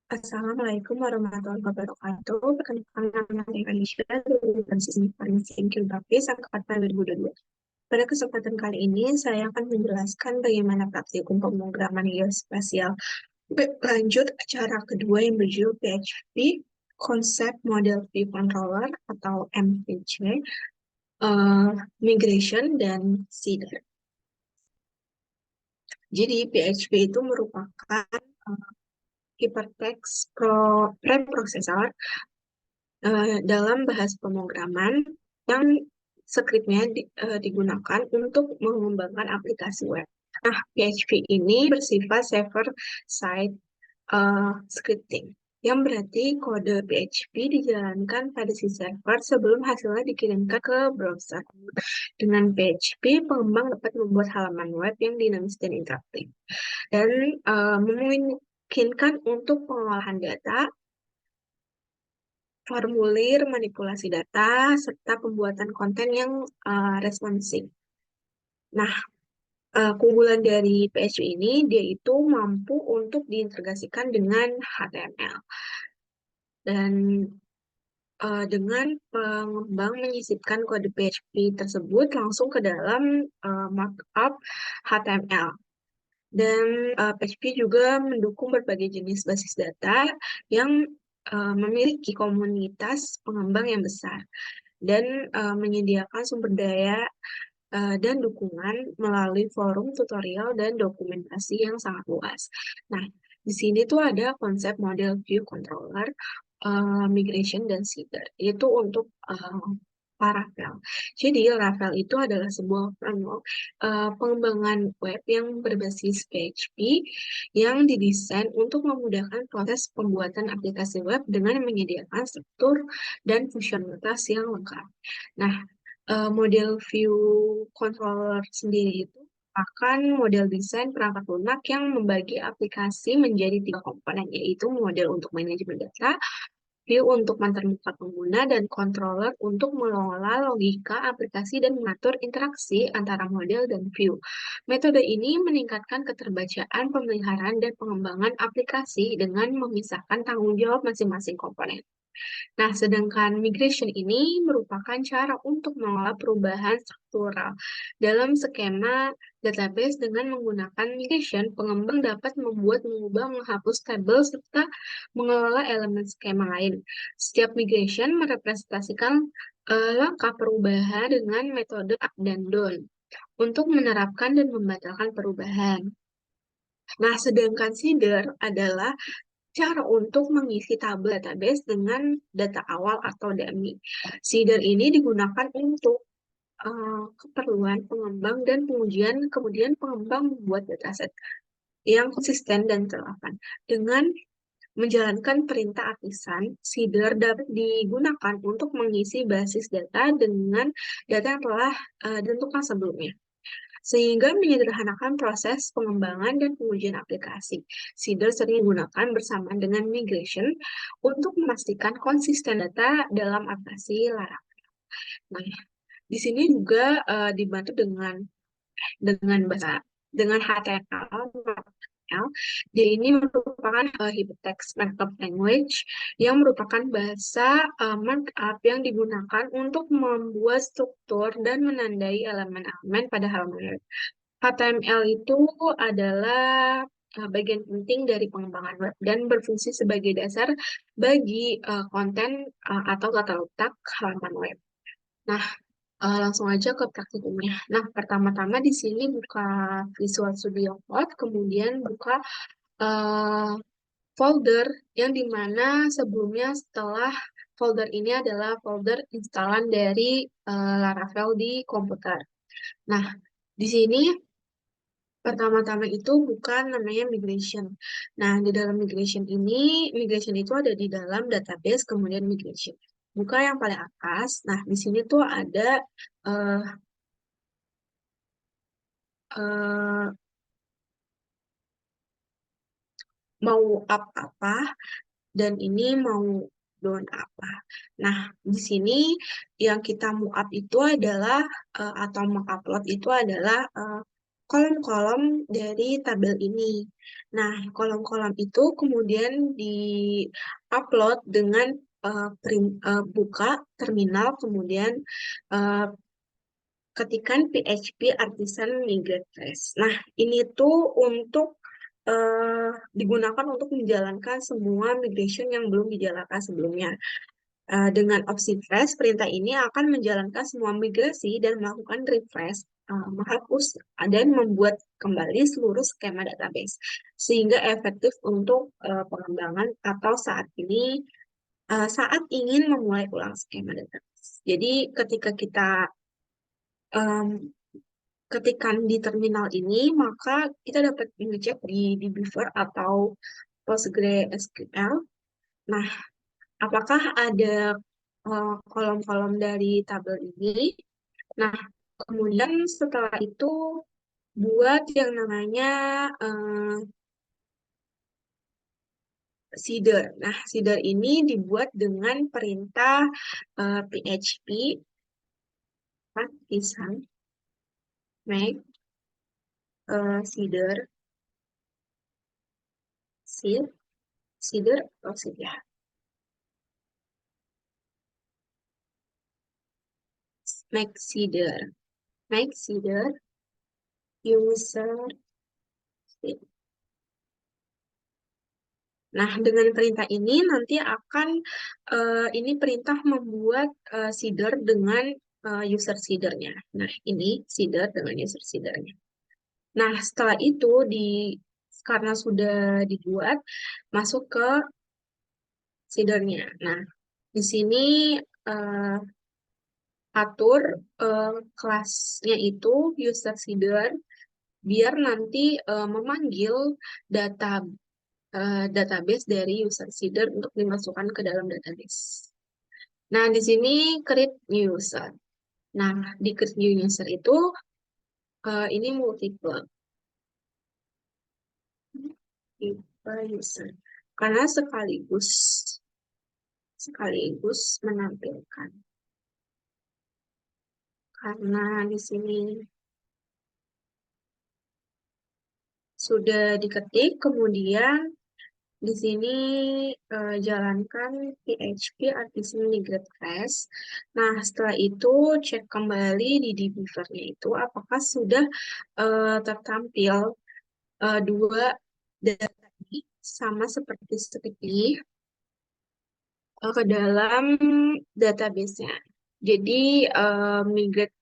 Assalamualaikum warahmatullahi wabarakatuh. Perkenalkan nama saya Alicia dari Transisi Informasi Inkubatis Angkatan 2022. Pada kesempatan kali ini, saya akan menjelaskan bagaimana praktikum pemrograman geospasial berlanjut acara kedua yang berjudul PHP, Concept Model View Controller atau MVC, Migration, dan Seeder. Jadi, PHP itu merupakan hypertext preprocessor dalam bahasa pemrograman yang skripnya digunakan untuk mengembangkan aplikasi web. Nah, PHP ini bersifat server-side scripting, yang berarti kode PHP dijalankan pada si server sebelum hasilnya dikirimkan ke browser. Dengan PHP, pengembang dapat membuat halaman web yang dinamis dan interaktif, dan memungkinkan untuk pengolahan data, formulir, manipulasi data, serta pembuatan konten yang responsif. Nah, keunggulan dari PHP ini, dia itu mampu untuk diintegrasikan dengan HTML. Dan dengan pengembang menyisipkan kode PHP tersebut langsung ke dalam markup HTML. Dan PHP juga mendukung berbagai jenis basis data yang memiliki komunitas pengembang yang besar dan menyediakan sumber daya dan dukungan melalui forum, tutorial, dan dokumentasi yang sangat luas. Nah, di sini tuh ada konsep model view controller, migration, dan seeder. Itu untuk Laravel. Jadi Laravel itu adalah sebuah framework pengembangan web yang berbasis PHP yang didesain untuk memudahkan proses pembuatan aplikasi web dengan menyediakan struktur dan fungsionalitas yang lengkap. Nah, model view controller sendiri itu akan model desain perangkat lunak yang membagi aplikasi menjadi 3 komponen, yaitu model untuk manajemen data, view untuk mantermuka pengguna, dan controller untuk mengelola logika aplikasi dan mengatur interaksi antara model dan view. Metode ini meningkatkan keterbacaan, pemeliharaan, dan pengembangan aplikasi dengan memisahkan tanggung jawab masing-masing komponen. Nah, sedangkan migration ini merupakan cara untuk mengelola perubahan struktural. Dalam skema database dengan menggunakan migration, pengembang dapat membuat, mengubah, menghapus tabel, serta mengelola elemen skema lain. Setiap migration merepresentasikan langkah perubahan dengan metode up dan down untuk menerapkan dan membatalkan perubahan. Nah, sedangkan seeder adalah cara untuk mengisi tabel database dengan data awal atau dummy. Seeder ini digunakan untuk keperluan pengembang dan pengujian, kemudian pengembang membuat dataset yang konsisten dan relevan. Dengan menjalankan perintah artisan, seeder dapat digunakan untuk mengisi basis data dengan data yang telah ditentukan sebelumnya, sehingga menyederhanakan proses pengembangan dan pengujian aplikasi. Seeder sering digunakan bersamaan dengan migration untuk memastikan konsisten data dalam aplikasi Laravel. Nah, di sini juga dibantu dengan HTML. Jadi ini merupakan hypertext markup language yang merupakan bahasa markup yang digunakan untuk membuat struktur dan menandai elemen-elemen pada halaman web. HTML itu adalah bagian penting dari pengembangan web dan berfungsi sebagai dasar bagi konten atau tata letak halaman web. Nah, langsung aja ke praktikumnya. Nah, pertama-tama di sini buka Visual Studio Code, kemudian buka eh, folder yang dimana sebelumnya setelah folder ini adalah folder instalan dari Laravel di komputer. Nah, di sini pertama-tama itu bukan namanya migration. Nah, di dalam migration itu ada di dalam database, kemudian migration. Buka yang paling atas. Nah, di sini tuh ada eh, eh, mau up apa dan ini mau down apa. Nah, di sini yang kita mau up itu adalah atau mengupload itu adalah kolom-kolom dari tabel ini. Nah, kolom-kolom itu kemudian di-upload dengan buka terminal, kemudian eh, ketikan PHP Artisan Migrate Trace. Nah, ini tuh untuk digunakan untuk menjalankan semua migration yang belum dijalankan sebelumnya. Dengan opsi fresh, perintah ini akan menjalankan semua migrasi dan melakukan refresh, menghapus dan membuat kembali seluruh skema database, sehingga efektif untuk pengembangan atau saat ingin memulai ulang skema database. Jadi ketika kita em, ketikkan di terminal ini, maka kita dapat mengecek di Beaver atau PostgreSQL. Nah, apakah ada kolom-kolom dari tabel ini? Nah, kemudian setelah itu buat yang namanya eh, seeder. Nah, seeder ini dibuat dengan perintah PHP Artisan make seeder seed seeder atau seed ya. Make seeder user seed. Nah, dengan perintah ini nanti akan ini perintah membuat seeder dengan user seedernya. Nah, ini seeder dengan user seedernya. Nah, setelah itu karena sudah dibuat, masuk ke seedernya. Nah, di sini eh, atur kelasnya itu user seeder biar nanti memanggil data database dari user seeder untuk dimasukkan ke dalam database. Nah, di sini create new user. Nah, di create new user itu ini multiple user karena sekaligus menampilkan. Karena di sini sudah diketik, kemudian di sini jalankan PHP Artisan Migrate Class. Nah, setelah itu cek kembali di dbeaver-nya itu apakah sudah tertampil dua data ini sama seperti ke dalam database-nya. Jadi, migrate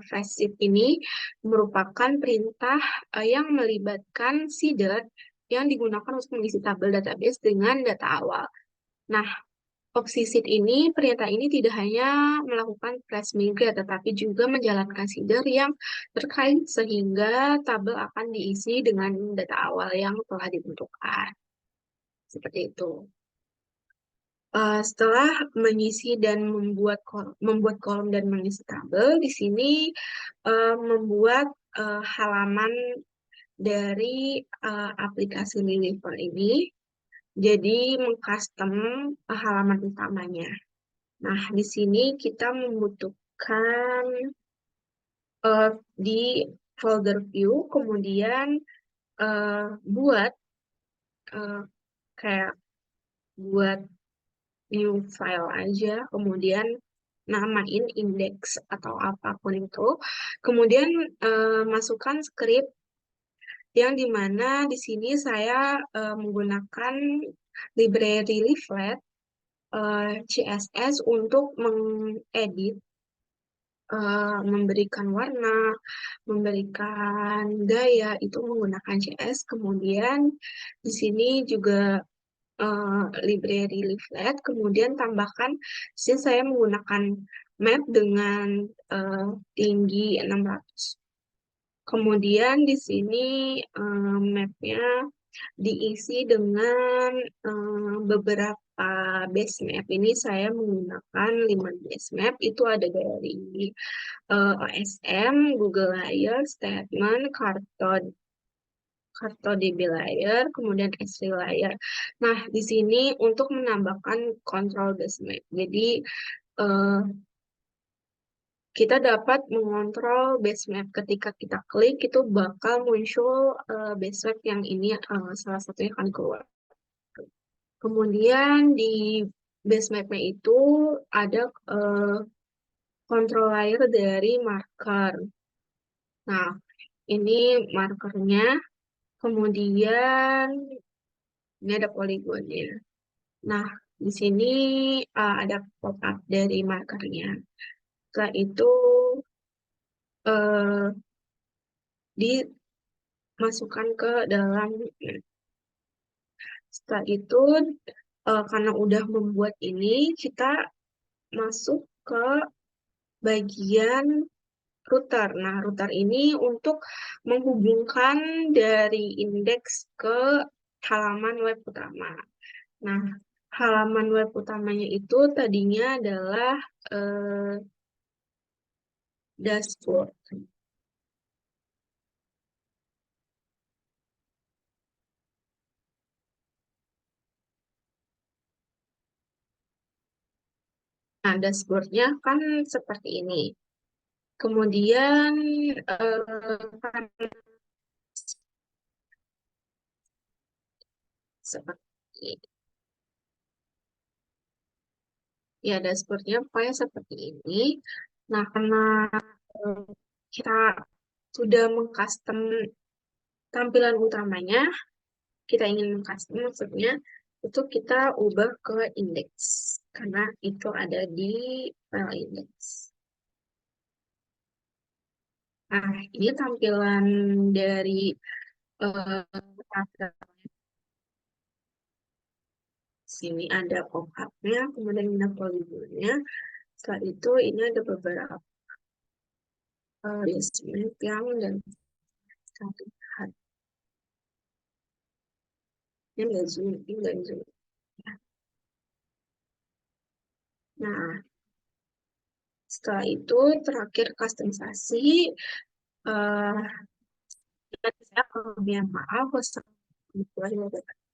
facet ini merupakan perintah yang melibatkan seeder yang digunakan untuk mengisi tabel database dengan data awal. Nah, opsi seed ini, perintah ini tidak hanya melakukan flash migrate, tetapi juga menjalankan seeder yang terkait sehingga tabel akan diisi dengan data awal yang telah ditentukan. Seperti itu. Setelah mengisi dan membuat kolom dan mengisi tabel, di sini membuat halaman dari aplikasi Liliver ini, jadi mengcustom halaman utamanya. Nah, di sini kita membutuhkan di folder view, kemudian buat eh, kayak buat new file aja, kemudian namain index atau apapun itu, kemudian masukkan script yang dimana di sini saya menggunakan library leaflet CSS untuk mengedit, memberikan warna, memberikan gaya itu menggunakan CS, kemudian di sini juga library leaflet, kemudian tambahkan, sini saya menggunakan map dengan tinggi 600. Kemudian di sini mapnya diisi dengan beberapa base map. Ini saya menggunakan 5 base map, itu ada dari OSM, Google Layer, Statement, CartoDB layer, kemudian S3 layer. Nah, di sini untuk menambahkan control base map. Jadi, eh, kita dapat mengontrol base map. Ketika kita klik, itu bakal muncul base map yang ini salah satunya akan keluar. Kemudian di base mapnya itu ada control layer dari marker. Nah, ini markernya. Kemudian ini ada poligonnya. Nah, di sini ada pop-up dari markernya. Setelah itu eh, dimasukkan ke dalam. Setelah itu karena udah membuat ini, kita masuk ke bagian router. Nah, router ini untuk menghubungkan dari indeks ke halaman web utama. Nah, halaman web utamanya itu tadinya adalah eh, dashboard. Nah, dashboardnya kan seperti ini. Kemudian kan seperti ya dashboardnya pokoknya seperti ini. Nah, karena eh, kita sudah mengcustom tampilan utamanya, kita ingin mengcustom maksudnya itu kita ubah ke indeks karena itu ada di file indeks. Nah, ini tampilan dari tabel. Sini ada pop-up-nya, kemudian ada polygonnya. Setelah itu ini ada beberapa basement yang dan satu hard. Ini nggak zoom, ini nggak zoom. Nah, setelah itu terakhir customisasi. eh saya kelebihan maaf, wassalamualaikum warahmatullahi wabarakatuh.